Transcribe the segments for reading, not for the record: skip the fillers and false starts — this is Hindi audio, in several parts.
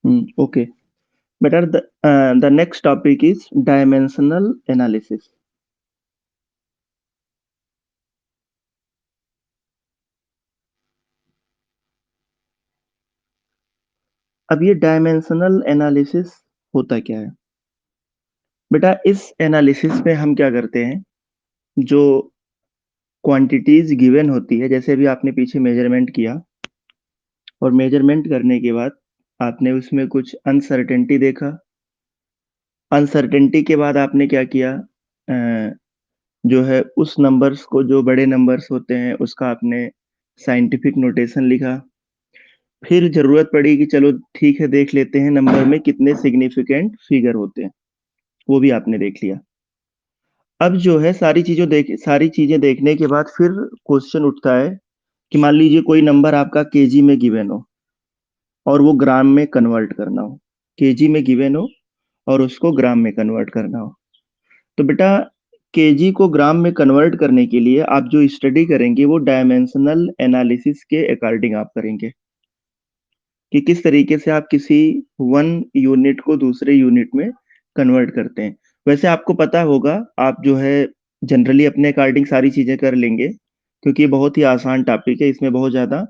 Okay. Better the next topic is dimensional analysis. अब ये डायमेंशनल एनालिसिस होता क्या है? बेटा इस एनालिसिस में हम क्या करते हैं, जो क्वांटिटीज गिवन होती है, जैसे अभी आपने पीछे मेजरमेंट किया और मेजरमेंट करने के बाद आपने उसमें कुछ अनसर्टेनिटी देखा। अनसर्टेनिटी के बाद आपने क्या किया, जो है उस नंबर्स को, जो बड़े नंबर्स होते हैं उसका आपने साइंटिफिक नोटेशन लिखा। फिर ज़रूरत पड़ी कि चलो ठीक है, देख लेते हैं नंबर में कितने सिग्निफिकेंट फिगर होते हैं, वो भी आपने देख लिया। अब जो है सारी चीज़ें देखने के बाद फिर क्वेश्चन उठता है कि मान लीजिए कोई नंबर आपका केजी में गिवन हो और वो ग्राम में कन्वर्ट करना हो। केजी में गिवन हो और उसको ग्राम में कन्वर्ट करना हो। तो बेटा केजी को ग्राम में कन्वर्ट करने के लिए आप जो स्टडी करेंगे वो डायमेंशनल एनालिसिस के अकॉर्डिंग आप करेंगे, कि किस तरीके से आप किसी वन यूनिट को दूसरे यूनिट में कन्वर्ट करते हैं। वैसे आपको पता होगा, आप जो है जनरली अपने अकॉर्डिंग सारी चीज़ें कर लेंगे, क्योंकि ये बहुत ही आसान टॉपिक है, इसमें बहुत ज़्यादा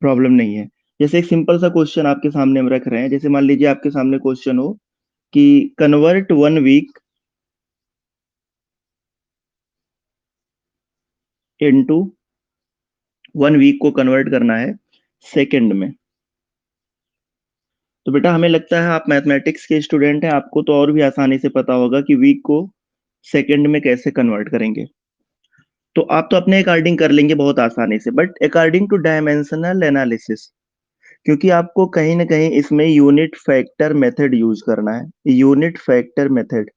प्रॉब्लम नहीं है। जैसे एक सिंपल सा क्वेश्चन आपके सामने हम रख रहे हैं, जैसे मान लीजिए आपके सामने क्वेश्चन हो कि कन्वर्ट 1 वीक इनटू 1 वीक को कन्वर्ट करना है सेकंड में। तो बेटा हमें लगता है आप मैथमेटिक्स के स्टूडेंट हैं, आपको तो और भी आसानी से पता होगा कि वीक को सेकंड में कैसे कन्वर्ट करेंगे। तो आप तो अपने अकॉर्डिंग कर लेंगे बहुत आसानी से, but according two dimensional analysis, क्योंकि आपको कहीं ना कहीं इसमें यूनिट फैक्टर मेथड यूज करना है। यूनिट फैक्टर मेथड,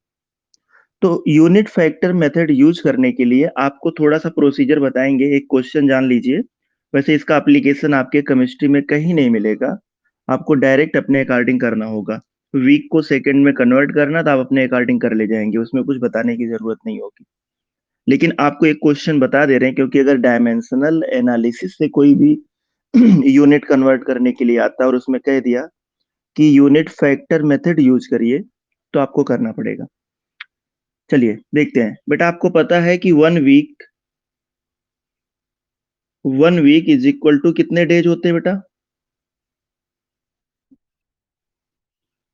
तो यूनिट फैक्टर मेथड यूज करने के लिए आपको थोड़ा सा प्रोसीजर बताएंगे। एक क्वेश्चन जान लीजिए, वैसे इसका एप्लीकेशन आपके केमिस्ट्री में कहीं नहीं मिलेगा, आपको डायरेक्ट अपने अकॉर्डिंग करना होगा। वीक को सेकंड में कन्वर्ट करना तो आप अपने अकॉर्डिंग कर ले जाएंगे, उसमें कुछ बताने की जरूरत नहीं होगी। लेकिन आपको एक क्वेश्चन बता दे रहे हैं, क्योंकि अगर डायमेंशनल एनालिसिस से कोई भी यूनिट कन्वर्ट करने के लिए आता है और उसमें कह दिया कि यूनिट फैक्टर मेथड यूज करिए, तो आपको करना पड़ेगा। चलिए देखते हैं। बेटा आपको पता है कि 1 वीक इज इक्वल टू कितने डेज होते हैं बेटा?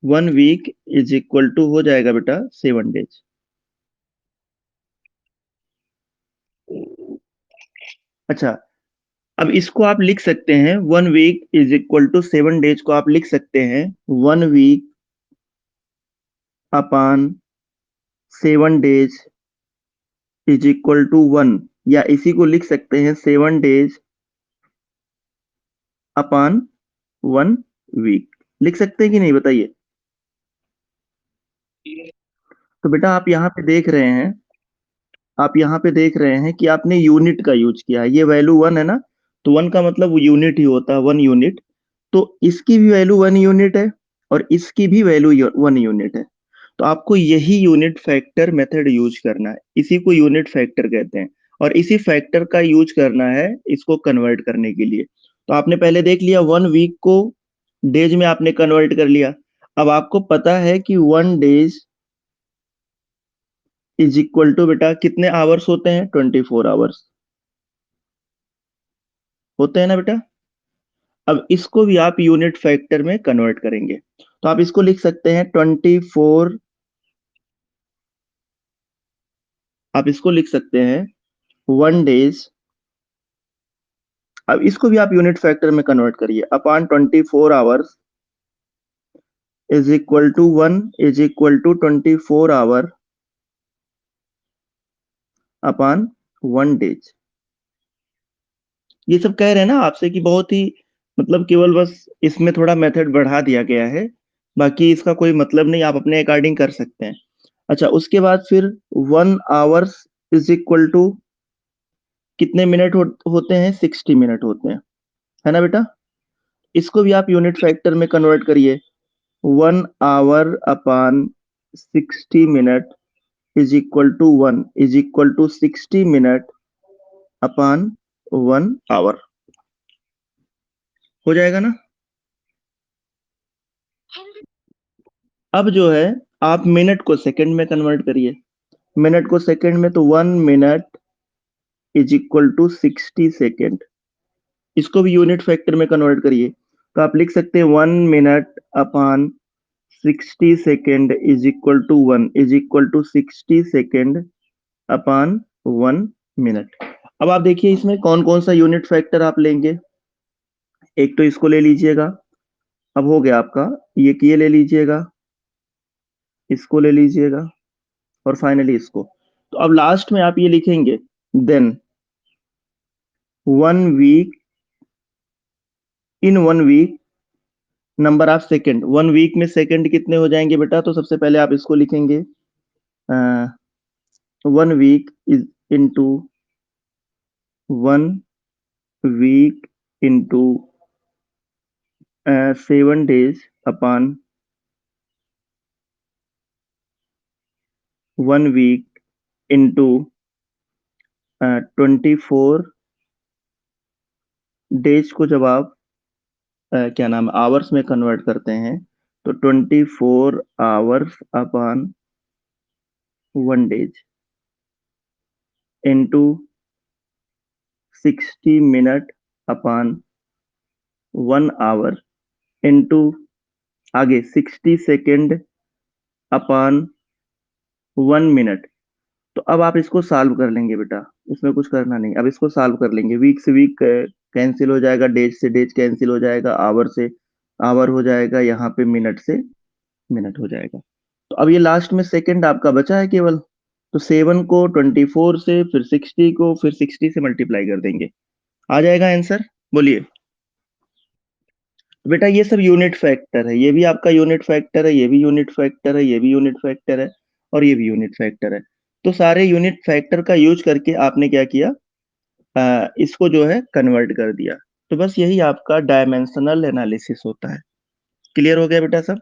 1 वीक इज इक्वल टू हो जाएगा बेटा 7 डेज। अच्छा, अब इसको आप लिख सकते हैं, 1 week is equal to 7 days को आप लिख सकते हैं 1 week upon 7 days is equal to 1, या इसी को लिख सकते हैं 7 डेज अपान 1 वीक। लिख सकते हैं कि नहीं बताइए? तो बेटा आप यहाँ पे देख रहे हैं कि आपने यूनिट का यूज किया है। ये वैल्यू 1 है ना, तो 1 का मतलब यूनिट ही होता है, 1 यूनिट। तो इसकी भी वैल्यू 1 यूनिट है और इसकी भी वैल्यू 1 यूनिट है। तो आपको यही यूनिट फैक्टर मेथड यूज करना है, इसी को यूनिट फैक्टर कहते हैं। और इसी फैक्टर का यूज करना है इसको कन्वर्ट करने के लिए। तो आपने पहले देख लिया, 1 वीक को डेज में आपने कन्वर्ट कर लिया। अब आपको पता है कि 1 डेज इज इक्वल टू बेटा कितने आवर्स होते हैं? 24 आवर्स होते हैं ना बेटा। अब इसको भी आप यूनिट फैक्टर में कन्वर्ट करेंगे, तो आप इसको लिख सकते हैं 24। आप इसको लिख सकते हैं 1 डेज। अब इसको भी आप यूनिट फैक्टर में कन्वर्ट करिए, upon 24 hours is equal to 24 hour upon 1 days. ये सब कह रहे हैं ना आपसे कि बहुत ही, मतलब केवल बस इसमें थोड़ा मेथड बढ़ा दिया गया है, बाकी इसका कोई मतलब नहीं, आप अपने अकॉर्डिंग कर सकते हैं। अच्छा, उसके बाद फिर 1 आवर्स इज इक्वल टू कितने मिनट होते हैं? 60 मिनट होते हैं, है ना बेटा। इसको भी आप यूनिट फैक्टर में कन्वर्ट करिए, 1 hour upon 60 minute is equal to 60 minute upon 1 hour. हो जाएगा ना? अब जो है आप मिनट को सेकंड में कन्वर्ट करिए। मिनट को सेकंड में तो 1 minute is equal to 60 second. इसको भी यूनिट फैक्टर में कन्वर्ट करिए तो आप लिख सकते हैं 1 minute upon 60 second is equal to 1 is equal to 60 second upon 1 minute. अब आप देखिए इसमें कौन कौन सा यूनिट फैक्टर आप लेंगे। एक तो इसको ले लीजिएगा, अब हो गया आपका। ये ले लीजिएगा, इसको ले लीजिएगा और फाइनली इसको। तो अब लास्ट में आप ये लिखेंगे then 1 week, in 1 week number of second. 1 week में सेकेंड कितने हो जाएंगे बेटा, तो सबसे पहले आप इसको लिखेंगे 1 week is into 1 week into 7 days upon 1 week into 24 days को जब आप क्या नाम आवर्स में कन्वर्ट करते हैं तो 24 hours upon 1 days into 60 minute upon 1 our into आगे 60 सेकेंड अपॉन 1 मिनट। तो अब आप इसको सॉल्व कर लेंगे बेटा, इसमें कुछ करना नहीं। अब इसको सॉल्व कर लेंगे, वीक से वीक कैंसिल हो जाएगा, डेज से डेज कैंसिल हो जाएगा, आवर से आवर हो जाएगा, यहाँ पे मिनट से मिनट हो जाएगा। तो अब ये लास्ट में सेकंड आपका बचा है केवल। तो 7 को 24 से, फिर 60 को, फिर 60 से मल्टीप्लाई कर देंगे, आ जाएगा आंसर। बोलिए बेटा, ये सब यूनिट फैक्टर है। ये भी आपका यूनिट फैक्टर है, ये भी यूनिट फैक्टर है, ये भी यूनिट फैक्टर है और ये भी यूनिट फैक्टर है। तो सारे यूनिट फैक्टर का यूज करके आपने क्या किया, इसको जो है कन्वर्ट कर दिया। तो बस यही आपका डायमेंशनल एनालिसिस होता है। क्लियर हो गया बेटा सब?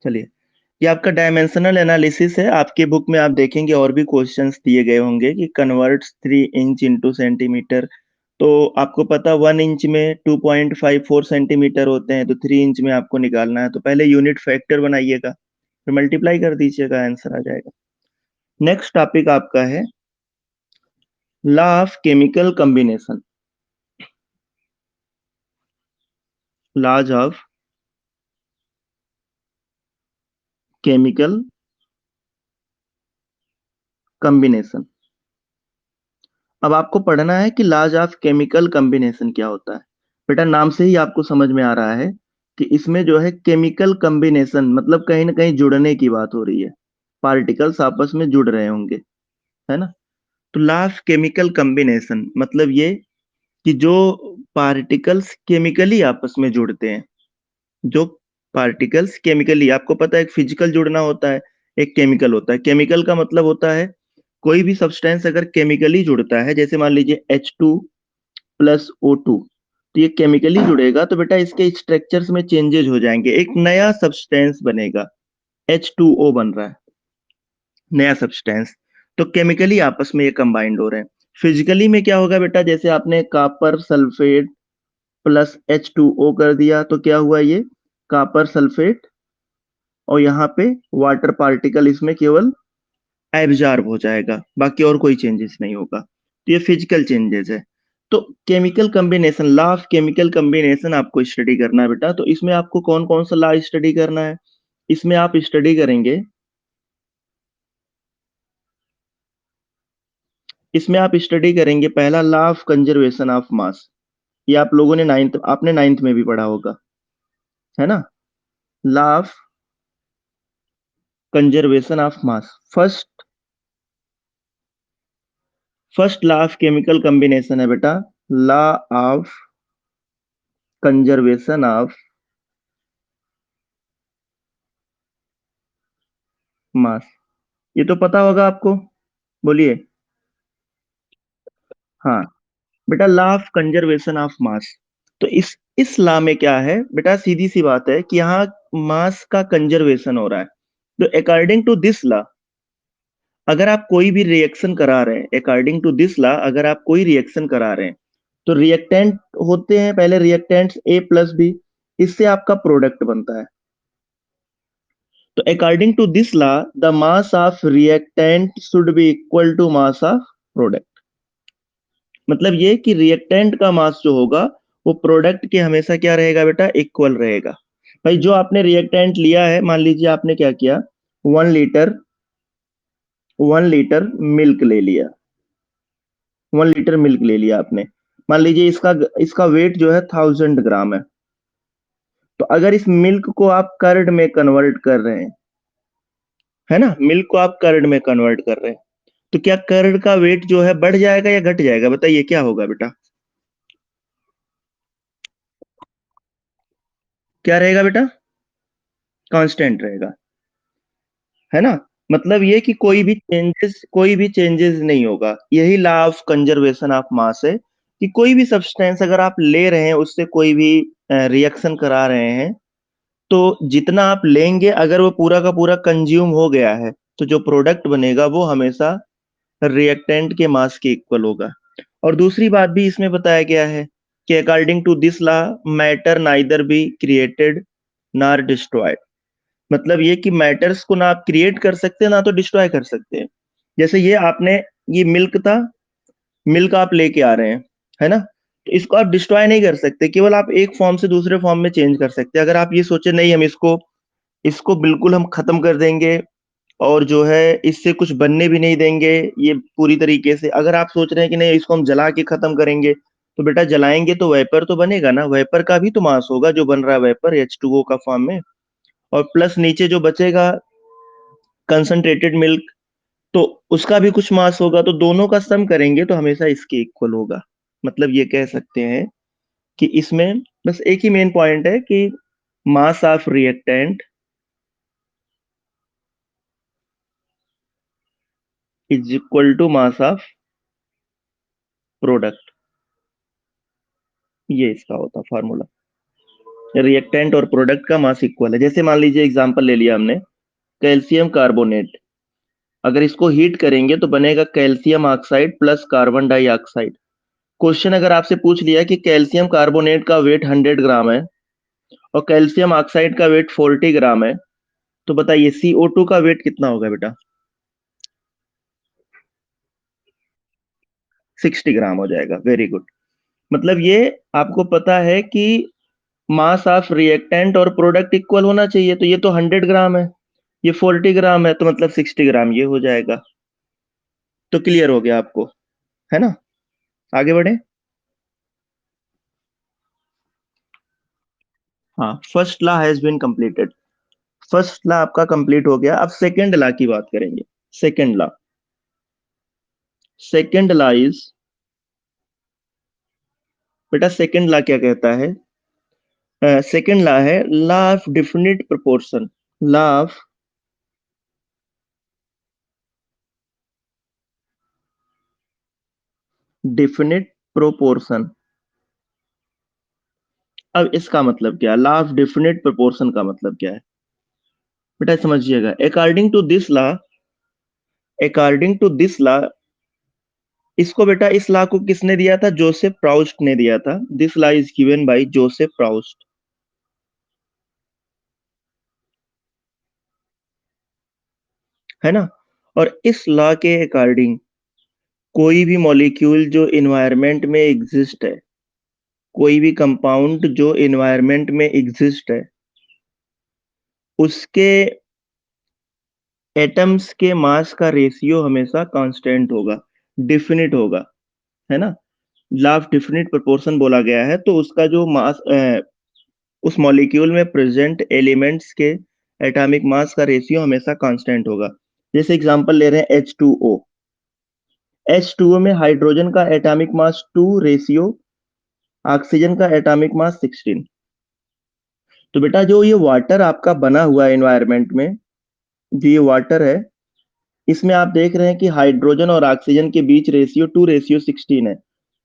चलिए, ये आपका डायमेंशनल एनालिसिस है। आपके बुक में आप देखेंगे और भी क्वेश्चंस दिए गए होंगे कि कन्वर्ट्स 3 इंच इंटू सेंटीमीटर। तो आपको पता 1 इंच में 2.54 सेंटीमीटर होते हैं, तो 3 इंच में आपको निकालना है। तो पहले यूनिट फैक्टर बनाइएगा, फिर मल्टीप्लाई कर दीजिएगा, आंसर आ जाएगा। नेक्स्ट टॉपिक आपका है law of chemical combination. Laws of chemical combination. अब आपको पढ़ना है कि लॉज ऑफ केमिकल कॉम्बिनेशन क्या होता है। बेटा नाम से ही आपको समझ में आ रहा है कि इसमें जो है केमिकल कॉम्बिनेशन मतलब कहीं ना कहीं जुड़ने की बात हो रही है, पार्टिकल्स आपस में जुड़ रहे होंगे, है ना। तो लॉ ऑफ केमिकल कॉम्बिनेशन मतलब ये कि जो पार्टिकल्स केमिकली आपस में जुड़ते हैं, जो पार्टिकल्स केमिकली, आपको पता है एक फिजिकल जुड़ना होता है, एक केमिकल होता है। केमिकल का मतलब होता है कोई भी सब्सटेंस अगर केमिकली जुड़ता है, जैसे मान लीजिए H2 + O2, तो ये केमिकली जुड़ेगा तो बेटा इसके स्ट्रक्चर्स में चेंजेस हो जाएंगे, एक नया सब्सटेंस बनेगा। H2O बन रहा है, नया सब्सटेंस। तो केमिकली आपस में ये कंबाइंड हो रहे हैं। फिजिकली में क्या होगा बेटा, जैसे आपने कॉपर सल्फेट प्लस H2O कर दिया तो क्या हुआ, ये कॉपर सल्फेट और यहाँ पे वाटर पार्टिकल इसमें केवल एब्जॉर्ब हो जाएगा, बाकी और कोई चेंजेस नहीं होगा। तो ये फिजिकल चेंजेस है। तो chemical combination, law of chemical combination आपको स्टडी करना है बेटा। तो इसमें आपको कौन कौन सा लॉ स्टडी करना है, इसमें आप स्टडी करेंगे, इसमें आप स्टडी करेंगे पहला law of conservation of mass. ये आप लोगों ने नाइन्थ में भी पढ़ा होगा, है ना। Law of conservation of mass, first law of chemical combination है बेटा, law of conservation of mass. ये तो पता होगा आपको, बोलिए। हाँ बेटा, law of conservation of mass. तो इस लॉ में क्या है बेटा, सीधी सी बात है कि यहाँ मास का कंजर्वेशन हो रहा है। तो अकॉर्डिंग टू दिस लॉ, अगर आप कोई भी रिएक्शन करा रहे हैं, अकॉर्डिंग टू दिस लॉ अगर आप कोई रिएक्शन करा रहे हैं, तो रिएक्टेंट होते हैं पहले रिएक्टेंट्स A प्लस बी, इससे आपका प्रोडक्ट बनता है। तो according to this law the mass of reactant should be equal to mass of product. मतलब ये कि रिएक्टेंट का मास जो होगा वो प्रोडक्ट के हमेशा क्या रहेगा बेटा, इक्वल रहेगा। भाई जो आपने रिएक्टेंट लिया है, मान लीजिए आपने क्या किया, 1 लीटर 1 लीटर मिल्क ले लिया, 1 लीटर मिल्क ले लिया आपने। मान लीजिए इसका इसका वेट जो है 1000 ग्राम है। तो अगर इस मिल्क को आप कर्ड में कन्वर्ट कर रहे हैं, है ना, मिल्क को आप कर्ड में कन्वर्ट कर रहे हैं, तो क्या कर्ड का वेट जो है बढ़ जाएगा या घट जाएगा? बताइए क्या होगा बेटा, क्या रहेगा बेटा? कांस्टेंट रहेगा, है ना। मतलब ये कि कोई भी चेंजेस नहीं होगा। यही law of conservation of mass है कि कोई भी सब्सटेंस अगर आप ले रहे हैं, उससे कोई भी रिएक्शन करा रहे हैं, तो जितना आप लेंगे अगर वो पूरा का पूरा कंज्यूम हो गया है, तो जो प्रोडक्ट बनेगा वो हमेशा रिएक्टेंट के मास के इक्वल होगा। और दूसरी बात भी इसमें बताया गया है कि according to this law matter neither be created nor destroyed. मतलब ये कि मैटर्स को ना आप क्रिएट कर सकते हैं ना तो डिस्ट्रॉय कर सकते हैं। जैसे ये आपने, ये मिल्क था, मिल्क आप लेके आ रहे हैं, है ना, तो इसको आप डिस्ट्रॉय नहीं कर सकते, केवल आप एक फॉर्म से दूसरे फॉर्म में चेंज कर सकते हैं। अगर आप ये सोचे नहीं हम इसको इसको बिल्कुल हम खत्म कर देंगे और जो है इससे कुछ बनने भी नहीं देंगे ये पूरी तरीके से, अगर आप सोच रहे हैं कि नहीं इसको हम जला के खत्म करेंगे, तो बेटा जलाएंगे तो वेपर तो बनेगा ना, वेपर का भी तो मास होगा जो बन रहा है वेपर H2O का फॉर्म में, और प्लस नीचे जो बचेगा कंसंट्रेटेड मिल्क, तो उसका भी कुछ मास होगा, तो दोनों का सम करेंगे तो हमेशा इसके इक्वल होगा। मतलब ये कह सकते हैं कि इसमें बस एक ही मेन पॉइंट है कि mass of reactant is equal to mass of product. ये इसका होता फॉर्मूला, रिएक्टेंट और प्रोडक्ट का मास इक्वल है। जैसे मान लीजिए एग्जांपल ले लिया हमने, कैल्शियम कार्बोनेट, अगर इसको हीट करेंगे तो बनेगा calcium oxide plus carbon dioxide. Question अगर आपसे पूछ लिया कि कैल्शियम कार्बोनेट का वेट 100 ग्राम है और कैल्शियम ऑक्साइड का वेट 40 ग्राम है, तो बताइए CO2 का वेट कितना होगा बेटा? 60 ग्राम हो जाएगा। Very good. मतलब ये आपको पता है कि मास ऑफ रिएक्टेंट और प्रोडक्ट इक्वल होना चाहिए, तो ये तो 100 ग्राम है, ये 40 ग्राम है, तो मतलब 60 ग्राम ये हो जाएगा। तो क्लियर हो गया आपको, है ना। आगे बढ़े। हाँ, first law has been completed. First law आपका कंप्लीट हो गया। अब सेकंड लॉ की बात करेंगे। Second law, second law is, बेटा सेकंड लॉ क्या कहता है? सेकंड लॉ है law of definite proportion. Law of definite proportion. अब इसका मतलब क्या है? लॉ ऑफ डिफिनिट प्रोपोर्शन का मतलब क्या है बेटा, समझिएगा। अकॉर्डिंग टू दिस लॉ, इसको बेटा इस लॉ को किसने दिया था? जोसेफ प्राउस्ट ने दिया था। This law is given by Joseph Proust, है ना। और इस लॉ के अकॉर्डिंग कोई भी मॉलिक्यूल जो इन्वायरमेंट में एग्जिस्ट है, कोई भी कंपाउंड जो इन्वायरमेंट में एग्जिस्ट है, उसके एटम्स के मास का रेशियो हमेशा कांस्टेंट होगा, डिफिनिट होगा, है ना। लॉ ऑफ डिफिनिट प्रोपोर्शन बोला गया है, तो उसका जो मास उस मॉलिक्यूल में प्रेजेंट एलिमेंट्स के एटॉमिक मास का रेशियो हमेशा कांस्टेंट होगा। जैसे एग्जांपल ले रहे हैं H2O। H2O में हाइड्रोजन का एटॉमिक मास 2 रेशियो ऑक्सीजन का एटॉमिक मास 16। तो बेटा जो ये वाटर आपका बना हुआ है एनवायरनमेंट में, जो ये वाटर है, इसमें आप देख रहे हैं कि हाइड्रोजन और ऑक्सीजन के बीच रेशियो 2:16 है।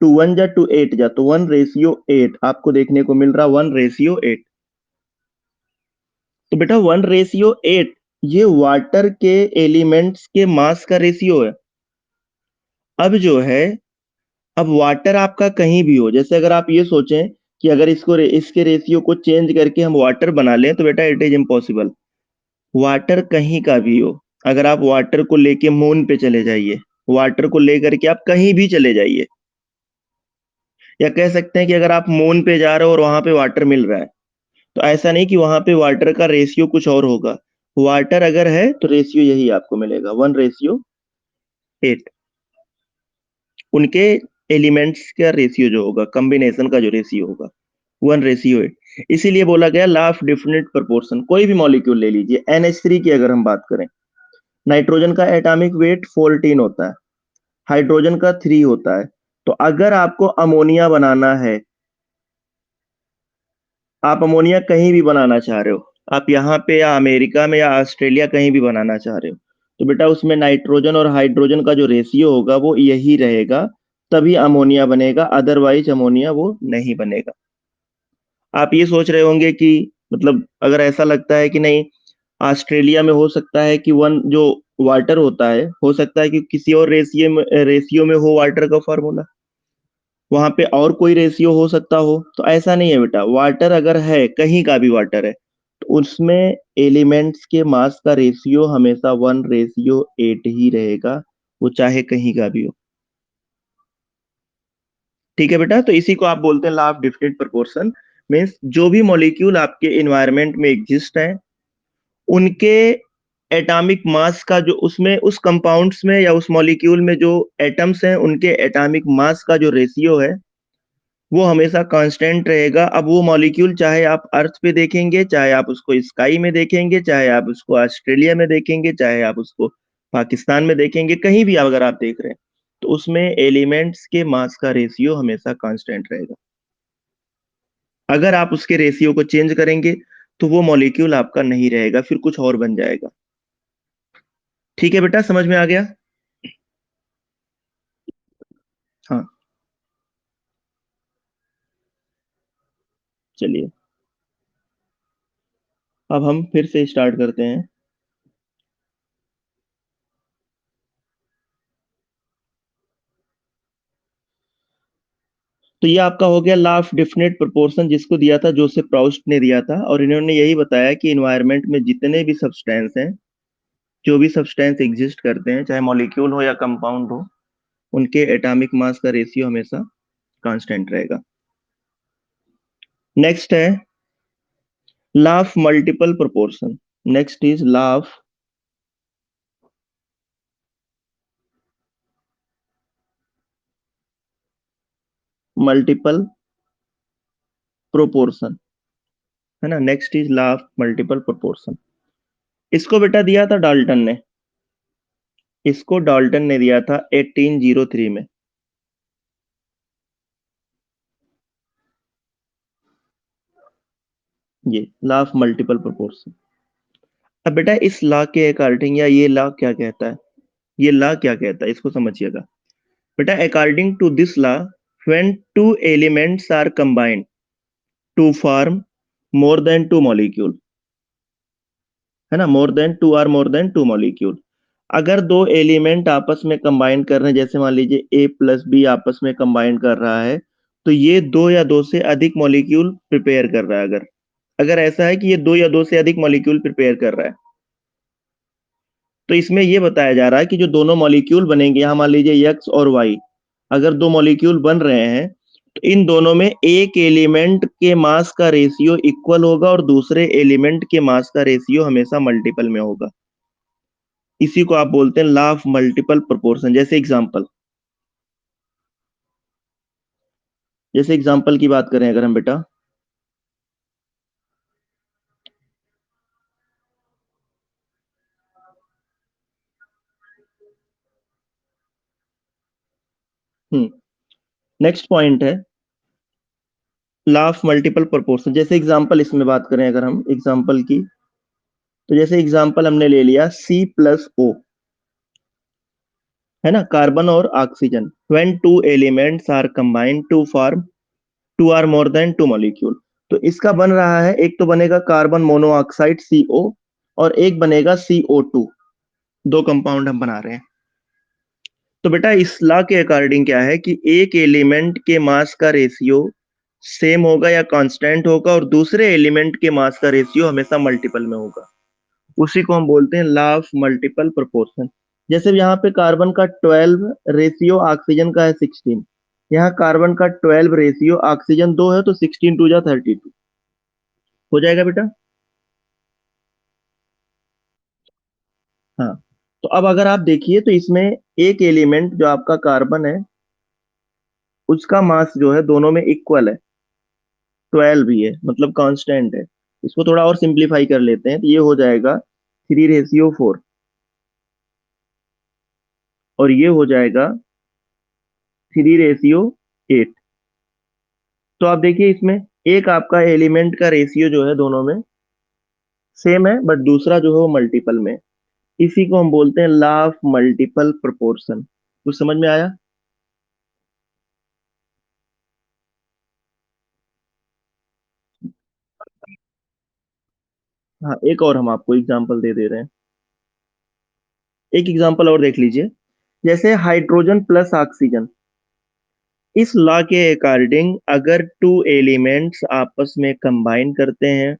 2 1 जा 2 8 जा, तो 1:8 आपको देखने को मिल रहा, 1:8। तो बेटा 1:8 ये वाटर के एलिमेंट्स के मास का रेशियो है। अब जो है, अब वाटर आपका कहीं भी हो, जैसे अगर आप ये सोचें कि अगर इसके रेशियो को चेंज करके हम वाटर बना लें, तो बेटा इट इज इम्पॉसिबल। वाटर कहीं का भी हो, अगर आप वाटर को लेके मून पे चले जाइए, वाटर को लेकर के आप कहीं भी चले जाइए, या कह सकते हैं कि अगर आप मून पे जा रहे हो और वहां पे वाटर मिल रहा है, तो ऐसा नहीं कि वहां पे वाटर का रेशियो कुछ और होगा। वाटर अगर है तो रेशियो यही आपको मिलेगा, 1:8। उनके एलिमेंट्स का रेशियो जो होगा, कॉम्बिनेशन का जो रेशियो होगा, 1:8। इसीलिए बोला गया लॉ ऑफ डिफिनिट प्रोपोर्शन। कोई भी मॉलिक्यूल ले लीजिए, NH3 की अगर हम बात करें, नाइट्रोजन का एटॉमिक वेट 14 होता है, हाइड्रोजन का 3 होता है। तो अगर आपको अमोनिया बनाना है, आप अमोनिया कहीं भी बनाना चाह रहे हो, आप यहाँ पे या अमेरिका में या ऑस्ट्रेलिया कहीं भी बनाना चाह रहे हो, तो बेटा उसमें नाइट्रोजन और हाइड्रोजन का जो रेशियो होगा वो यही रहेगा, तभी अमोनिया बनेगा, अदरवाइज अमोनिया वो नहीं बनेगा। आप ये सोच रहे होंगे कि मतलब अगर ऐसा लगता है कि नहीं, ऑस्ट्रेलिया में हो सकता है कि वन जो वाटर होता है, हो सकता है कि किसी और रेशियो में हो वाटर का फार्मूला, वहां पे और कोई रेशियो हो सकता हो। तो ऐसा नहीं है बेटा, वाटर अगर है, कहीं का भी वाटर है, तो उसमें एलिमेंट्स के मास का रेशियो हमेशा 1:8 ही रहेगा, वो चाहे कहीं का भी हो। ठीक है बेटा, तो इसी को आप बोलते हैं law of definite proportion. Means जो भी मॉलिक्यूल आपके एनवायरनमेंट में एग्जिस्ट है, उनके एटॉमिक मास का जो उसमें उस कंपाउंड्स में या उस मॉलिक्यूल में जो एटम्स हैं, उनके एटॉमिक मास का जो रेशियो है, वो हमेशा कांस्टेंट रहेगा। अब वो मॉलिक्यूल चाहे आप अर्थ पे देखेंगे, चाहे आप उसको स्काई में देखेंगे, चाहे आप उसको ऑस्ट्रेलिया में देखेंगे, चाहे आप उसको पाकिस्तान में देखेंगे, कहीं भी अगर आप देख रहे हैं, तो उसमें एलिमेंट्स के मास का रेशियो हमेशा कांस्टेंट रहेगा। अगर आप उसके रेशियो को चेंज करेंगे, तो वो मॉलिक्यूल आपका नहीं रहेगा, फिर कुछ और बन जाएगा। ठीक है बेटा, समझ में आ गया? हाँ, चलिए अब हम फिर से स्टार्ट करते हैं। तो ये आपका हो गया लॉ ऑफ डेफिनेट प्रोपोर्शन, जिसको दिया था जोसेफ प्राउस्ट ने दिया था, और इन्होंने यही बताया कि इन्वायरमेंट में जितने भी सब्सटेंस हैं, जो भी सब्सटेंस एग्जिस्ट करते हैं, चाहे मॉलिक्यूल हो या कंपाउंड हो, उनके एटॉमिक मास का रेशियो हमेशा कांस्टेंट रहेगा। नेक्स्ट है law of multiple proportion. Next is law of multiple proportion, है ना। Next is law of multiple proportion. इसको बेटा दिया था डाल्टन ने, इसको डाल्टन ने दिया था 1803 में। ये लॉ ऑफ मल्टीपल प्रोपोर्शन। अब बेटा इस लॉ के अकॉर्डिंग, या ये लॉ क्या कहता है, ये लॉ क्या कहता है, इसको समझिएगा बेटा। According to this law, when two elements are combined to form more than two molecule, है ना, मोर देन टू मॉलिक्यूल। अगर दो एलिमेंट आपस में कंबाइन कर रहे हैं, जैसे मान लीजिए A+B आपस में कंबाइन कर रहा है, तो ये दो या दो से अधिक मॉलिक्यूल प्रिपेयर कर रहा है। अगर अगर ऐसा है कि ये दो या दो से अधिक मॉलिक्यूल प्रिपेयर कर रहा है, तो इसमें ये बताया जा रहा है कि जो दोनों मॉलिक्यूल बनेंगे, यहाँ मान लीजिए एक्स और वाई, अगर दो मॉलिक्यूल बन रहे हैं, तो इन दोनों में एक एलिमेंट के मास का रेशियो इक्वल होगा और दूसरे एलिमेंट के मास का रेशियो हमेशा मल्टीपल में होगा। इसी को आप बोलते हैं लॉ ऑफ मल्टीपल प्रोपोर्शन। जैसे एग्जांपल की बात करें अगर हम बेटा, नेक्स्ट पॉइंट है लॉ ऑफ मल्टीपल प्रोपोर्शन। जैसे एग्जांपल इसमें बात करें अगर हम एग्जांपल की, तो जैसे एग्जांपल हमने ले लिया C+O, है ना, कार्बन और oxygen. When two elements are combined to form two or more than two molecule, तो इसका बन रहा है, एक तो बनेगा कार्बन मोनोऑक्साइड CO, और एक बनेगा CO2। दो कंपाउंड हम बना रहे हैं। तो बेटा इस लॉ के अकॉर्डिंग क्या है कि एक एलिमेंट के मास का रेशियो सेम होगा या कांस्टेंट होगा, और दूसरे एलिमेंट के मास का रेशियो हमेशा मल्टीपल में होगा। उसी को हम बोलते हैं लॉ ऑफ मल्टीपल प्रोपोर्शन। जैसे यहाँ पे कार्बन का 12 रेशियो ऑक्सीजन का है 16, यहाँ कार्बन का 12 रेशियो ऑक्सीजन 2 है, तो 16 टू जा 32 हो जाएगा बेटा। हाँ, तो अब अगर आप देखिए तो इसमें एक एलिमेंट जो आपका कार्बन है, उसका मास जो है दोनों में इक्वल है, 12 भी है, मतलब कांस्टेंट है। इसको थोड़ा और सिंप्लीफाई कर लेते हैं, तो ये हो जाएगा 3:4, और ये हो जाएगा 3:8। तो आप देखिए इसमें एक आपका एलिमेंट का रेशियो जो है दोनों में सेम है, बट दूसरा जो है वो मल्टीपल में है। इसी को हम बोलते हैं लॉ ऑफ मल्टीपल प्रोपोर्शन। कुछ समझ में आया? हाँ, एक और हम आपको एग्जांपल दे दे रहे हैं। एक एग्जांपल और देख लीजिए। जैसे हाइड्रोजन प्लस ऑक्सीजन, इस लॉ के अकॉर्डिंग अगर टू एलिमेंट्स आपस में कंबाइन करते हैं,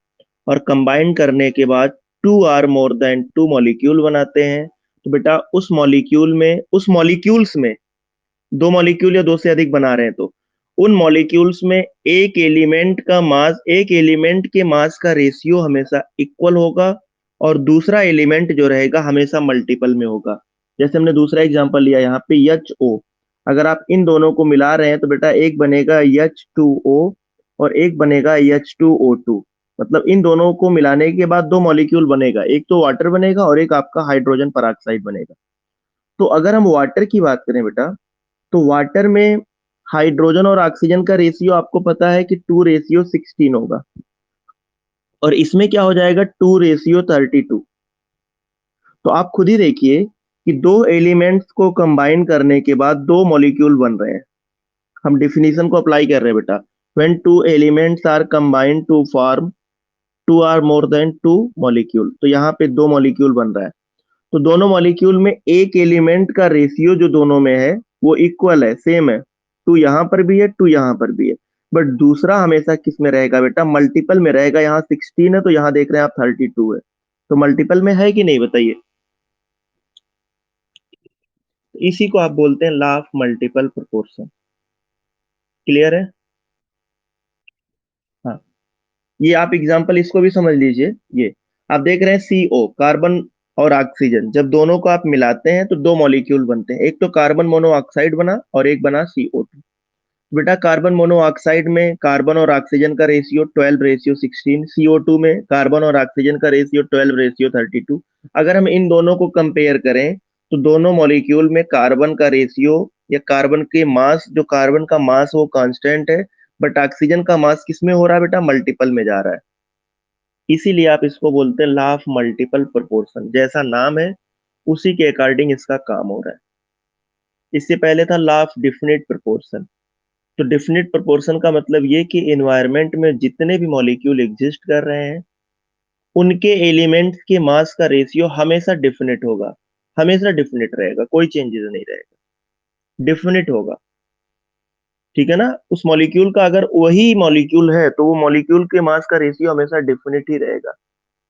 और कंबाइन करने के बाद two or more than two molecule बनाते हैं, तो बेटा उस मॉलिक्यूल्स में दो मॉलिक्यूल या दो से अधिक बना रहे हैं, तो उन मॉलिक्यूल्स में एक एलिमेंट के मास का रेशियो हमेशा इक्वल होगा, और दूसरा एलिमेंट जो रहेगा हमेशा मल्टीपल में होगा। जैसे हमने दूसरा एग्जांपल लिया यहाँ पे HO, अगर आप इन दोनों को मिला रहे हैं तो बेटा एक बनेगा H2O और एक बनेगा H2O2। मतलब इन दोनों को मिलाने के बाद दो मॉलिक्यूल बनेगा, एक तो वाटर बनेगा और एक आपका हाइड्रोजन पेरोक्साइड बनेगा। तो अगर हम वाटर की बात करें बेटा, तो वाटर में हाइड्रोजन और ऑक्सीजन का रेशियो आपको पता है कि 2:16 होगा, और इसमें क्या हो जाएगा 2:32। तो आप खुद ही देखिए कि दो एलिमेंट्स को कंबाइन करने के बाद दो मॉलिक्यूल बन रहे हैं। हम डिफिनीशन को अप्लाई कर रहे हैं बेटा। When two elements are combined to form two or more than two molecule, तो यहाँ पे दो मॉलिक्यूल बन रहा है। तो दोनों मॉलिक्यूल में एक एलिमेंट का रेशियो जो दोनों में है वो इक्वल है, सेम है। टू यहाँ पर भी है, टू यहाँ पर भी है। बट दूसरा हमेशा किस में रहेगा बेटा? मल्टीपल में रहेगा। यहाँ 16 है तो यहाँ देख रहे हैं आप 32 है। तो मल्टीपल में है कि नहीं, बताइए। इसी को आप बोलते हैं law of multiple proportion. Clear है? हाँ, ये आप एग्जांपल इसको भी समझ लीजिए। ये आप देख रहे हैं CO, कार्बन और ऑक्सीजन, जब दोनों को आप मिलाते हैं तो दो मॉलिक्यूल बनते हैं। एक तो कार्बन मोनोऑक्साइड बना और एक बना CO2। बेटा कार्बन मोनोऑक्साइड में कार्बन और ऑक्सीजन का रेशियो 12:16, CO2 में कार्बन और ऑक्सीजन का रेशियो 12:32। अगर हम इन दोनों को कंपेयर करें तो दोनों मॉलिक्यूल में कार्बन का रेशियो या कार्बन के मास, जो कार्बन का मास वो कांस्टेंट है, बट ऑक्सीजन का मास किस में हो रहा है बेटा? मल्टीपल में जा रहा है। इसीलिए आप इसको बोलते हैं लॉ ऑफ मल्टीपल प्रोपोर्शन। जैसा नाम है उसी के अकॉर्डिंग इसका काम हो रहा है। इससे पहले था लॉ ऑफ डिफिनिट प्रोपोर्शन। तो डिफिनिट प्रोपोर्शन का मतलब ये कि एनवायरनमेंट में जितने भी मॉलिक्यूल एग्जिस्ट कर रहे हैं, उनके एलिमेंट्स के मास का रेशियो हमेशा डिफिनिट होगा। हमेशा डिफिनिट रहेगा, कोई चेंजेस नहीं रहेगा, डिफिनिट होगा। ठीक है ना? उस मॉलिक्यूल का अगर वही मॉलिक्यूल है तो वो मॉलिक्यूल के मास का रेशियो हमेशा डिफिनिट ही रहेगा,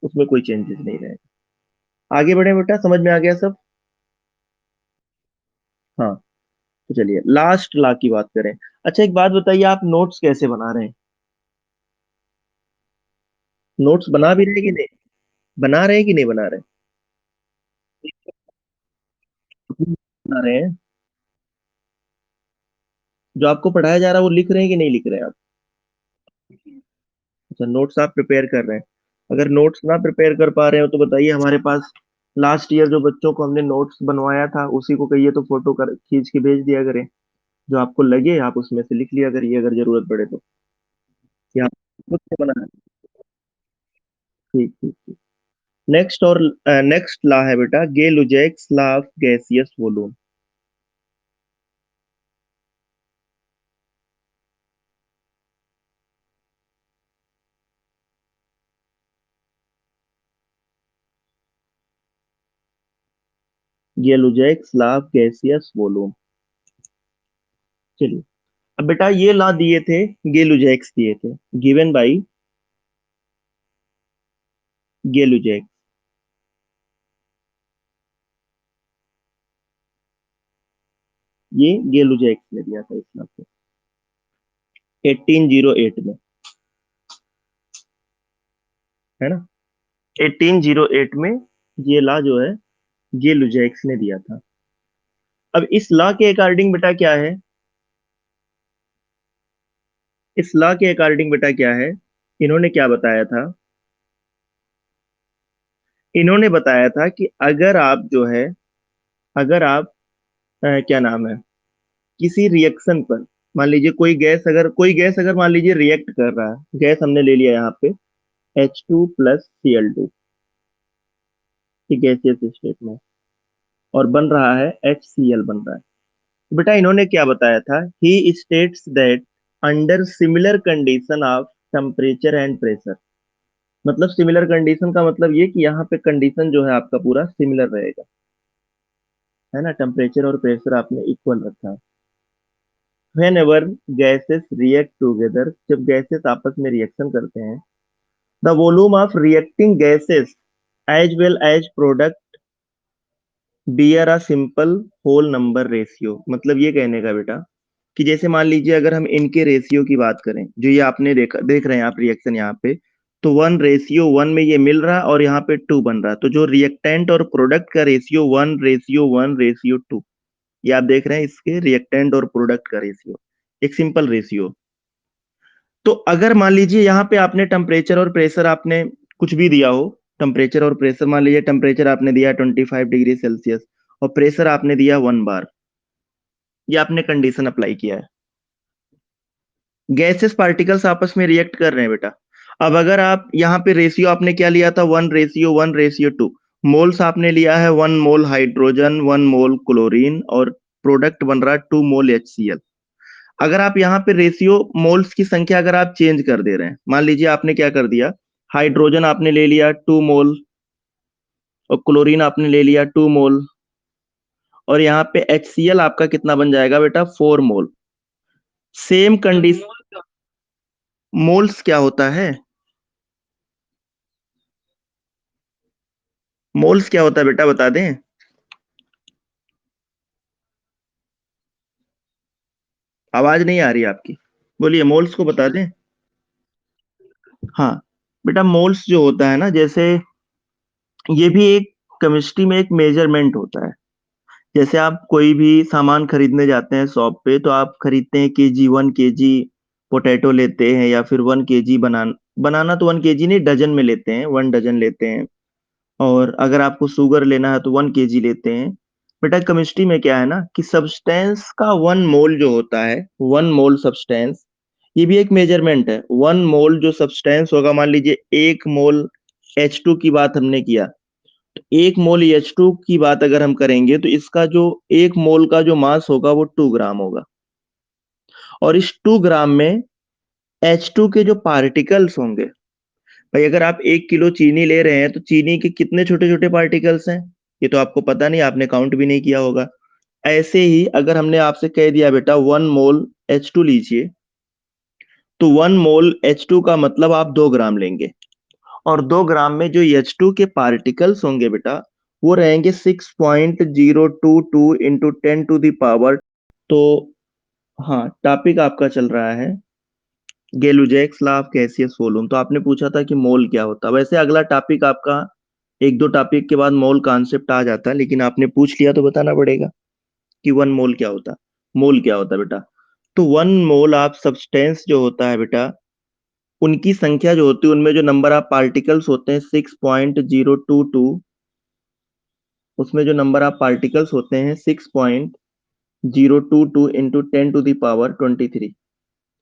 उसमें कोई चेंजेस नहीं रहेगा। आगे बढ़े बेटा, समझ में आ गया सब? हाँ, तो चलिए लास्ट लॉ की बात करें। अच्छा, एक बात बताइए, आप नोट्स कैसे बना रहे हैं? नोट्स बना भी रहे कि नहीं? बना रहे हैं कि नहीं बना रहे? बना रहे हैं। जो आपको पढ़ाया जा रहा है वो लिख रहे हैं कि नहीं लिख रहे हैं आप? अच्छा, नोट्स आप प्रिपेयर कर रहे हैं। अगर नोट्स ना प्रिपेयर कर पा रहे हो तो बताइए, हमारे पास लास्ट ईयर जो बच्चों को हमने नोट्स बनवाया था उसी को कहिए तो फोटो कर खींच के भेज दिया करें। जो आपको लगे आप उसमें से लिख लिया करिए, अगर जरूरत पड़े तो। या खुद से बना। ठीक ठीक ठीक। नेक्स्ट लॉ है बेटा Gay Lussac's law of gaseous volume. Gay Lussac's law gaseous volume. चलिए, अब बेटा ये लॉ दिए थे, गेलुजैक्स दिए थे, गिवन बाई गेलुजैक। ये गेलुजैक्स ने दिया था इस लॉ को 1808 में, है ना। 1808 में ये लॉ जो है गेलुजैक्स ने दिया था। अब इस लॉ के अकॉर्डिंग बेटा क्या है, इस लॉ के अकॉर्डिंग बेटा क्या है, इन्होंने क्या बताया था, इन्होंने बताया था कि अगर आप जो है, अगर आप क्या नाम है, किसी रिएक्शन पर, मान लीजिए कोई गैस अगर मान लीजिए रिएक्ट कर रहा है, गैस हमने ले लिया यहाँ पे H2 + Cl2, गैसियस स्टेट में, और बन रहा है HCl बन रहा है। तो बेटा इन्होंने क्या बताया था, he states that under similar condition of temperature and pressure. मतलब सिमिलर कंडीशन का मतलब ये कि यहाँ पे कंडीशन जो है आपका पूरा सिमिलर रहेगा, है ना, टेम्परेचर और प्रेशर आपने इक्वल रखा है। Whenever gases react together, जब गैसेस आपस में रिएक्शन करते हैं, the volume of reacting gases as well as product bear a simple whole number ratio. मतलब ये कहने का बेटा कि जैसे मान लीजिए अगर हम इनके रेशियो की बात करें, जो ये आपने देख रहे हैं आप रिएक्शन यहाँ पे, तो 1:1 में ये मिल रहा है और यहाँ पे 2 बन रहा है, तो जो रिएक्टेंट और प्रोडक्ट का रेशियो 1:1:2, ये आप देख रहे हैं इसके रिएक्टेंट और प्रोडक्ट का रेशियो, एक सिंपल रेशियो। तो अगर मान लीजिए यहाँ पे आपने टेम्परेचर और प्रेशर आपने कुछ भी दिया हो, टेम्परेचर और प्रेशर मान लीजिए टेम्परेचर आपने दिया 25 डिग्री सेल्सियस और प्रेशर आपने दिया 1 बार, ये आपने कंडीशन अप्लाई किया है, गैसेस पार्टिकल्स आपस में रिएक्ट कर रहे हैं बेटा। अब अगर आप यहाँ पे रेशियो आपने क्या लिया था, 1:1:2, मोल्स आपने लिया है 1 मोल हाइड्रोजन, 1 मोल क्लोरीन, और प्रोडक्ट बन रहा है 2 मोल HCl। अगर आप यहाँ पे रेशियो मोल्स की संख्या अगर आप चेंज कर दे रहे हैं, मान लीजिए आपने क्या कर दिया, हाइड्रोजन आपने ले लिया 2 मोल और क्लोरीन आपने ले लिया 2 मोल, और यहाँ पे HCl आपका कितना बन जाएगा बेटा, 4 मोल। सेम कंडीशन, मोल्स क्या होता है, मोल्स क्या होता है बेटा बता दें। आवाज नहीं आ रही आपकी, बोलिए, मोल्स को बता दें। हाँ बेटा, मोल्स जो होता है ना, जैसे ये भी एक केमिस्ट्री में एक मेजरमेंट होता है। जैसे आप कोई भी सामान खरीदने जाते हैं शॉप पे, तो आप खरीदते हैं केजी, 1 केजी पोटैटो लेते हैं, या फिर 1 केजी बनाना तो 1 केजी नहीं, डजन में लेते हैं, 1 डजन लेते हैं। और अगर आपको शुगर लेना है तो 1 केजी लेते हैं। बेटा केमिस्ट्री में क्या है ना कि सब्सटेंस का 1 मोल जो होता है, 1 मोल सब्सटेंस, ये भी एक मेजरमेंट है। 1 मोल जो सब्सटेंस होगा, मान लीजिए 1 मोल H2 की बात हमने किया, 1 मोल H2 की बात अगर हम करेंगे तो इसका जो 1 मोल का जो मास होगा वो 2 ग्राम होगा। और इस 2 ग्राम में H2 के जो पार्टिकल्स होंगे, भाई अगर आप 1 किलो चीनी ले रहे हैं तो चीनी के कितने छोटे छोटे पार्टिकल्स हैं, ये तो आपको पता नहीं, आपने काउंट भी नहीं किया होगा। ऐसे ही अगर हमने आपसे कह दिया बेटा 1 मोल H2 लीजिए, तो 1 मोल H2 का मतलब आप 2 ग्राम लेंगे, और 2 ग्राम में जो H2 के पार्टिकल्स होंगे बेटा, वो रहेंगे 6.022 इंटू 10⁻²। तो हाँ, टॉपिक आपका चल रहा है गेलुजैक्स लॉ ऑफ गैसियस वॉल्यूम। तो आपने पूछा था कि मोल क्या होता है, वैसे अगला टॉपिक आपका, एक दो टॉपिक के बाद मोल कॉन्सेप्ट आ जाता है, लेकिन आपने पूछ लिया तो बताना पड़ेगा कि 1 मोल क्या होता है। मोल क्या होता है बेटा, तो 1 मोल ऑफ सब्सटेंस जो होता है बेटा, उनकी संख्या जो होती है, उनमें जो नंबर ऑफ पार्टिकल्स होते हैं 6.022, उसमें जो नंबर ऑफ पार्टिकल्स होते हैं 6.022 इंटू 10⁻23।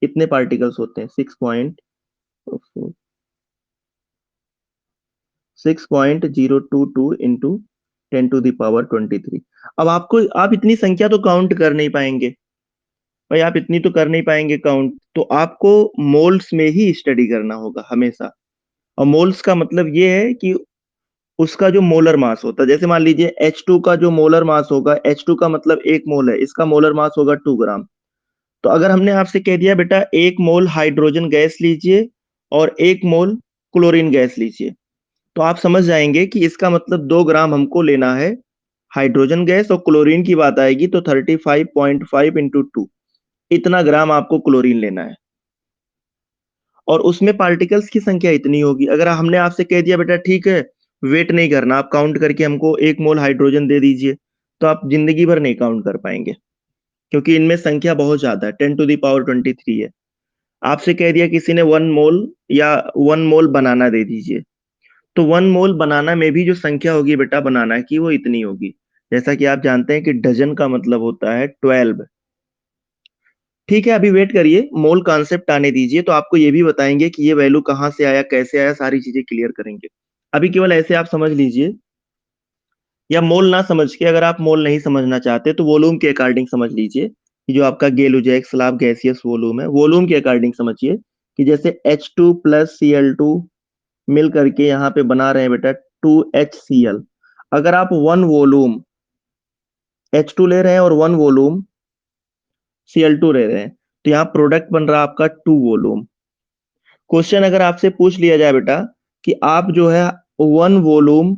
कितने पार्टिकल्स होते हैं, 6.022 इंटू 10⁻23। अब आपको, आप इतनी संख्या तो काउंट कर नहीं पाएंगे भाई, आप इतनी तो कर नहीं पाएंगे काउंट, तो आपको मोल्स में ही स्टडी करना होगा हमेशा। और मोल्स का मतलब ये है कि उसका जो मोलर मास होता है, जैसे मान लीजिए H2 का जो मोलर मास होगा, H2 का मतलब 1 मोल है, इसका मोलर मास होगा 2 ग्राम। तो अगर हमने आपसे कह दिया बेटा 1 मोल हाइड्रोजन गैस लीजिए और 1 मोल क्लोरीन गैस लीजिए, तो आप समझ जाएंगे कि इसका मतलब 2 ग्राम हमको लेना है हाइड्रोजन गैस, और क्लोरीन की बात आएगी तो 35.5 इंटू 2, इतना ग्राम आपको क्लोरीन लेना है, और उसमें पार्टिकल्स की संख्या इतनी होगी। अगर हमने आपसे कह दिया बेटा ठीक है, वेट नहीं करना, आप काउंट करके हमको 1 मोल हाइड्रोजन दे दीजिए, तो आप जिंदगी भर नहीं काउंट कर पाएंगे, क्योंकि इनमें संख्या बहुत ज्यादा है, 10⁻23 है। आपसे कह दिया किसी ने 1 मोल या 1 मोल बनाना दे दीजिए, तो 1 मोल बनाना में भी जो संख्या होगी बेटा बनाना की, वो इतनी होगी। जैसा कि आप जानते हैं कि डजन का मतलब होता है 12। ठीक है, अभी वेट करिए, मोल कॉन्सेप्ट आने दीजिए, तो आपको ये भी बताएंगे कि ये वैल्यू कहाँ से आया, कैसे आया, सारी चीजें क्लियर करेंगे। अभी केवल ऐसे आप समझ लीजिए, या मोल ना समझ के, अगर आप मोल नहीं समझना चाहते तो वॉल्यूम के अकॉर्डिंग समझ लीजिए कि जो आपका गेलुजैक स्लैब गैसियस वॉल्यूम है, वॉल्यूम के अकॉर्डिंग समझिए कि जैसे H2 प्लस Cl2 मिल करके यहाँ पे बना रहे हैं बेटा 2HCl। अगर आप 1 वॉल्यूम H2 ले रहे हैं और 1 वॉल्यूम Cl2 ले रहे हैं, तो यहाँ प्रोडक्ट बन रहा है आपका 2 वॉल्यूम। क्वेश्चन अगर आपसे पूछ लिया जाए बेटा कि आप जो है 1 वॉल्यूम,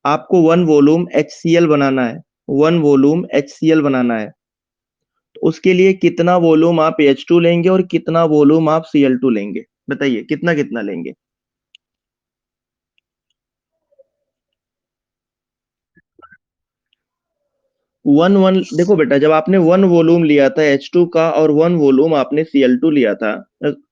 आपको 1 वॉल्यूम HCl बनाना है, 1 वॉल्यूम HCl बनाना है, तो उसके लिए कितना वॉल्यूम आप H2 लेंगे और कितना वॉल्यूम आप Cl2 लेंगे, बताइए कितना कितना लेंगे। 1 1 देखो बेटा, जब आपने 1 वॉल्यूम लिया था H2 का और 1 वॉल्यूम आपने Cl2 लिया था,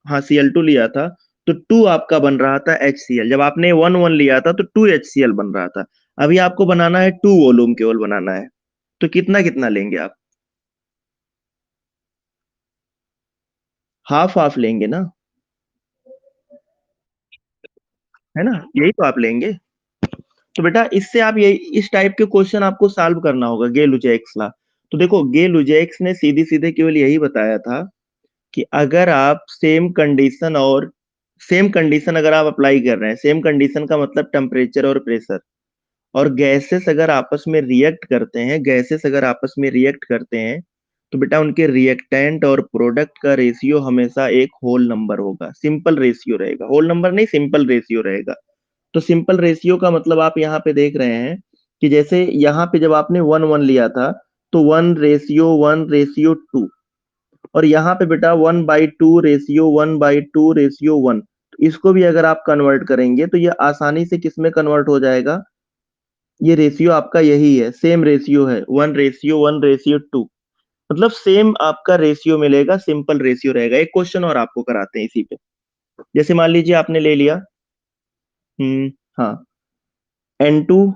हाँ Cl2 लिया था, तो 2 आपका बन रहा था HCl। जब आपने 1 1 लिया था तो 2 HCl बन रहा था। अभी आपको बनाना है 2 वॉल्यूम केवल बनाना है, तो कितना कितना लेंगे आप, हाफ हाफ लेंगे ना, है ना, यही तो आप लेंगे। तो बेटा इससे आप ये इस टाइप के क्वेश्चन आपको सॉल्व करना होगा गे लुजेक्स ला। तो देखो गे लुजेक्स ने सीधी सीधे केवल यही बताया था कि अगर आप सेम कंडीशन अगर आप अप्लाई कर रहे हैं, सेम कंडीशन का मतलब टेम्परेचर और प्रेशर, और गैसेस अगर आपस में रिएक्ट करते हैं, गैसेस अगर आपस में रिएक्ट करते हैं, तो बेटा उनके रिएक्टेंट और प्रोडक्ट का रेशियो हमेशा एक होल नंबर होगा, सिंपल रेशियो रहेगा, होल नंबर नहीं, सिंपल रेशियो रहेगा। तो सिंपल रेशियो का मतलब आप यहाँ पे देख रहे हैं कि जैसे यहाँ पे जब आपने 1 1 लिया था, तो 1:1:2, और यहाँ पे बेटा 1/2:1/2:1। तो इसको भी अगर आप कन्वर्ट करेंगे तो ये आसानी से किस में कन्वर्ट हो जाएगा, ये रेशियो आपका यही है, सेम रेशियो है, 1:1:2, मतलब सेम आपका रेशियो मिलेगा, सिंपल रेशियो रहेगा। एक क्वेश्चन और आपको कराते हैं इसी पे। जैसे मान लीजिए आपने ले लिया, हाँ, N2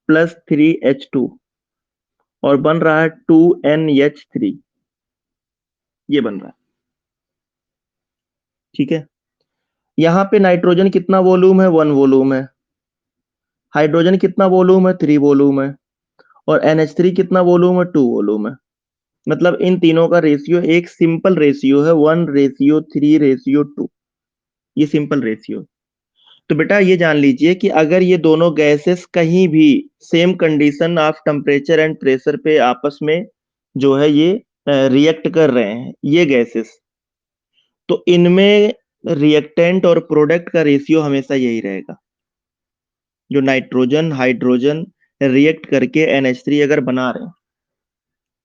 + 3H2 और बन रहा है 2NH3, ये बन रहा है, ठीक है। यहाँ पे नाइट्रोजन कितना वॉल्यूम है, 1 वॉल्यूम है। हाइड्रोजन कितना वॉल्यूम है, 3 वॉल्यूम है। और NH3 कितना वॉल्यूम है, 2 वॉल्यूम है। मतलब इन तीनों का रेशियो एक सिंपल रेशियो है, 1:3:2, ये सिंपल रेशियो। तो बेटा ये जान लीजिए कि अगर ये दोनों गैसेस कहीं भी same condition of temperature and pressure पे आपस में जो है ये रिएक्ट कर रहे हैं, ये गैसेस, तो इनमें रिएक्टेंट और प्रोडक्ट का रेशियो हमेशा यही रहेगा। जो नाइट्रोजन हाइड्रोजन रिएक्ट करके NH3 अगर बना रहे हैं,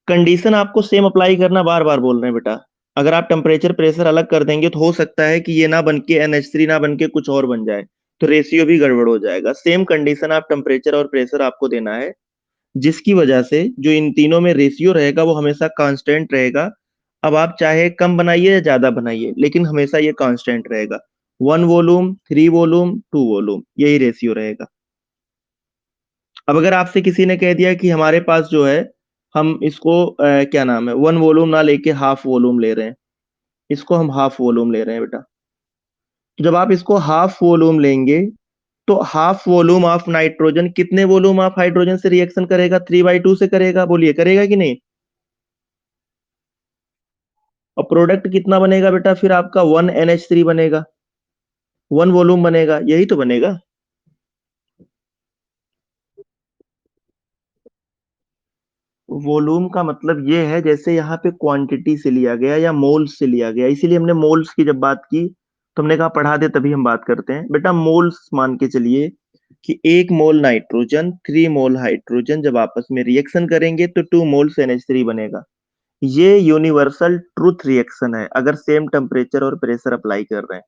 कंडीशन आपको सेम अप्लाई करना, बार बार बोल रहे हैं बेटा। अगर आप टेम्परेचर प्रेशर अलग कर देंगे तो हो सकता है कि ये ना बन के NH3 ना बन के कुछ और बन जाए, तो रेशियो भी गड़बड़ हो जाएगा। सेम कंडीशन आप टेम्परेचर और प्रेशर आपको देना है, जिसकी वजह से जो इन तीनों में रेशियो रहेगा वो हमेशा कांस्टेंट रहेगा। अब आप चाहे कम बनाइए या ज्यादा बनाइए, लेकिन हमेशा ये कांस्टेंट रहेगा। 1 वॉल्यूम 3 वॉल्यूम 2 वॉल्यूम, यही रेशियो रहेगा। अब अगर आपसे किसी ने कह दिया कि हमारे पास जो है, हम इसको क्या नाम है, 1 वॉल्यूम ना लेके हाफ वॉल्यूम ले रहे हैं, इसको हम हाफ वॉल्यूम ले रहे हैं बेटा, तो जब आप इसको हाफ वॉल्यूम लेंगे, तो हाफ वॉल्यूम ऑफ नाइट्रोजन कितने वॉल्यूम ऑफ हाइड्रोजन से रिएक्शन करेगा, 3/2 से करेगा, बोलिए करेगा कि नहीं। और प्रोडक्ट कितना बनेगा बेटा, फिर आपका 1NH3 बनेगा, 1 वॉल्यूम बनेगा, यही तो बनेगा। वॉल्यूम का मतलब ये है जैसे यहाँ पे क्वांटिटी से लिया गया या मोल्स से लिया गया, इसीलिए हमने मोल्स की जब बात की तो हमने कहा पढ़ा दे तभी हम बात करते हैं। बेटा मोल्स मान के चलिए कि 1 मोल नाइट्रोजन 3 मोल हाइड्रोजन जब आपस में रिएक्शन करेंगे तो 2 मोल्स NH3 बनेगा। ये यूनिवर्सल ट्रुथ रिएक्शन है अगर सेम टेम्परेचर और प्रेशर अप्लाई कर रहे हैं,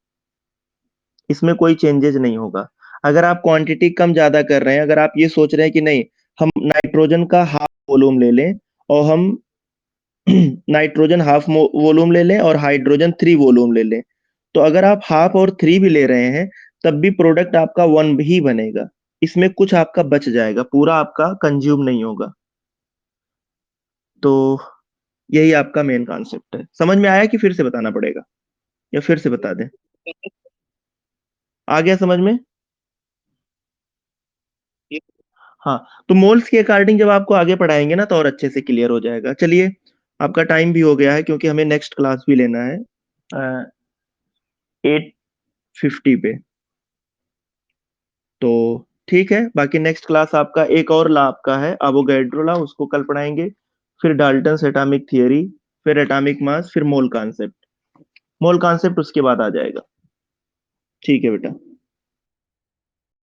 इसमें कोई चेंजेस नहीं होगा। अगर आप क्वांटिटी कम ज्यादा कर रहे हैं, अगर आप ये सोच रहे हैं कि नहीं हम नाइट्रोजन का हाफ वॉल्यूम ले लें और हम नाइट्रोजन हाफ वॉल्यूम ले लें और हाइड्रोजन 3 वॉल्यूम ले लें, तो अगर आप हाफ और 3 भी ले रहे हैं तब भी प्रोडक्ट आपका 1 ही बनेगा। इसमें कुछ आपका बच जाएगा, पूरा आपका कंज्यूम नहीं होगा। तो यही आपका मेन कॉन्सेप्ट है। समझ में आया कि फिर से बताना पड़ेगा या फिर से बता दें? आ गया समझ में? हाँ, तो मोल्स के अकॉर्डिंग जब आपको आगे पढ़ाएंगे ना तो और अच्छे से क्लियर हो जाएगा। चलिए, आपका टाइम भी हो गया है क्योंकि हमें नेक्स्ट क्लास भी लेना है 8:50 पे। तो ठीक है, बाकी नेक्स्ट क्लास आपका एक और ला आपका है अवोगाड्रो ला, उसको कल पढ़ाएंगे। फिर डाल्टन्स एटॉमिक थियरी, फिर एटॉमिक मास, फिर मोल कॉन्सेप्ट। मोल कॉन्सेप्ट उसके बाद आ जाएगा। ठीक है बेटा।